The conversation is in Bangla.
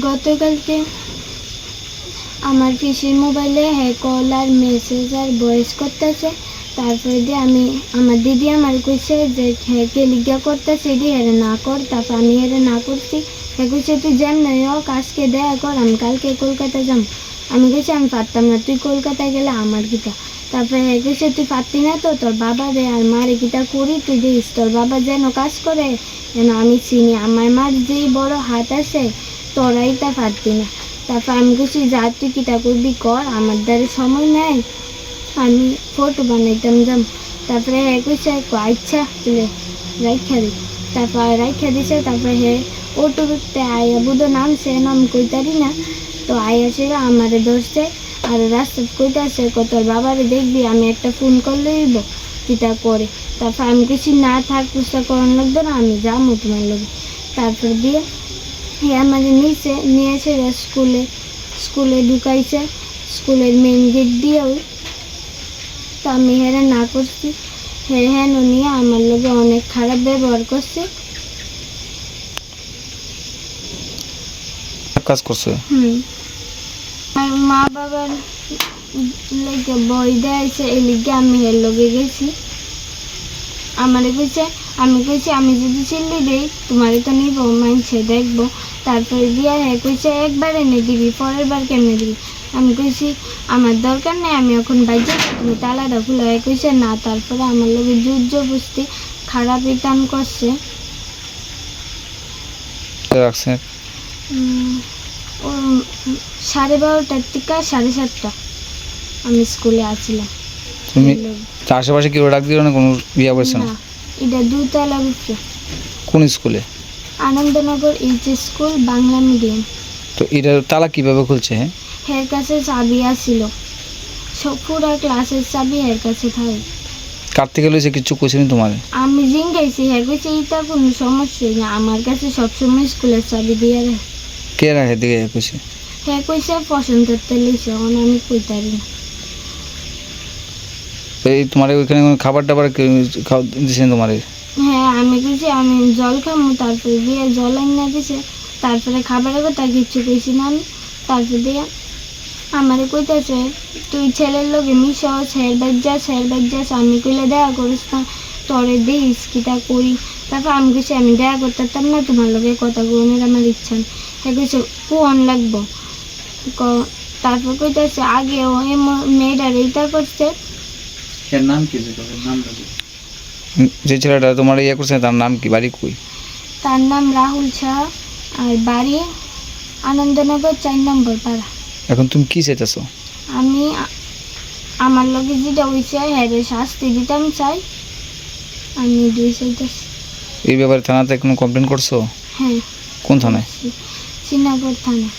গতকালকে আমার পিসির মোবাইলে কল আর মেসেজ আর ভয়েস করতেছে। তারপরে দিয়ে আমার দিদি আমার কইছে যে কে লিগা করতেছে দি হেরে না কর। তারপর আমি হেরে না করছি। হে কইছে তুই যেমন হোক আজকে দেখা কর, আমি কালকে কলকাতা যাম। আমি কইছি আমি পারতাম না, তুই কলকাতায় গেলে আমার গীতা। তারপরে হে কইছে তুই পারতি না তো তোর বাবা রে আর মারে গীতা করি, তুই দিস তোর বাবা যেন কাজ করে যেন আমি চিনি। আমার মার যেই বড় হাত আছে তোরাই তা পারতি না। তারপর আমি কইছি যা তুই কিতা করবি কর, আমার দ্বারা সময় নেই, আমি ফটো বানাইতাম যাম। তারপরে হে কইছে আচ্ছা তুলে রাইখা দি। তারপর রাইখা দিছে। তারপরে হে অটোতে আয়া বুধ নামছে, নাম কইতারি না তো আয়া ছিল আমারে ধরছে আর রাস্তা কইতাছে তোর বাবারে দেখবি আমি একটা ফোন করলে হইব কিতা করে। তারপর আমি কইছি না থাক পুস্তা করার লাগবে না, আমি যাবো তোমার লোক। তারপর দিয়ে হে আমাদের নিয়েছে স্কুলে ঢুকাইছে, স্কুলের মেন গেট দিয়েও। তো আমি হেরে না করছি, হেন নিয়ে আমার লোকে অনেক খারাপ ব্যবহার করছে। কাজ করছে আর মা বাবার লেগে বই দেয়ছে, এই লিগে আমি হের লগে গেছি। আমারে কইছে আমি কইছি আমি যদি চিল্লি দেই তোমারে তো নিব, মানছে দেখবো। তারপরে দিয়া হে কইছে একবার এনে দিবি, পরের বার কেমনে দিবি। আমি কইছি আমার দরকার নেই, আমি এখন বাইরে তুমি তালাটা খুলে। হে কইছে না। তারপরে আমার লোকে জোর জবরদস্তি খারাপ ইতান করছে। রাখছে 12:30 থেকে 7:30 আমি স্কুলে আছিলাম। তুমি আশেপাশে কেউ ডাক দিল না, কোনো বিয়া করছে না? এটা 2 তলা উঠছে। কোন স্কুলে? Anandanagar HS school, Bangla medium. তো এটা তালা কিভাবে খুলছে? হের কাছে চাবি আসছিল, পুরা ক্লাসের চাবি হের কাছে থাকে। কার থেকে লইছে কিছু কইছেন তোমার? আমি জিঙ্গাইছি, হ্যাঁ কইছে এটা কোনো সমস্যা না, আমার কাছে সবসময় স্কুলের চাবি দিয়ে রাখে। কে রাখে দিকে কইছে? হ্যাঁ কইছে পছন্দতে লইছে, আমি কইতারি না। এই তোমার ওইখানে কোনো খাবার টাবার দিয়েছেন তোমার? হ্যাঁ আমি কইছি আমি জল খামু, তারপরে দিয়ে জল আইনা দিছে। তারপরে খাবারের কথা কিচ্ছু কইছি না আমি। তারপর দিয়ে আমারে কইতেছে তুই ছেলের লোকে মিশস, হের বাজ যাস, আমি কইলে দেখা করিস না, তোরে দিস কিতা করি। তারপর আমি কইছি আমি দেখা করতাম না, তোমার লোকে কথা কইনের আমার ইচ্ছা নেই। হ্যাঁ কইছে কোন লাগবো। তারপর কইতেছে আগে ও মেয়েটার এইটা করছে। এর নাম কি? যে ছেলেটা তোমার ইয়ে করছে তার নাম কি, বাড়ি কই? তার নাম রাহুল শাহ আর বাড়ি আনন্দনগর 4 নম্বর পাড়া। এখন তুমি কি চাইতেছো? আমি আমার লগে যেটা হয়েছে হ্যাঁ শাস্তি দিতাম চাই, আমি দুই চাইতেছি। এই ব্যাপারে থানাতে কোনো কমপ্লেন করছো? হ্যাঁ। কোন থানায়? শ্রীনগর থানা।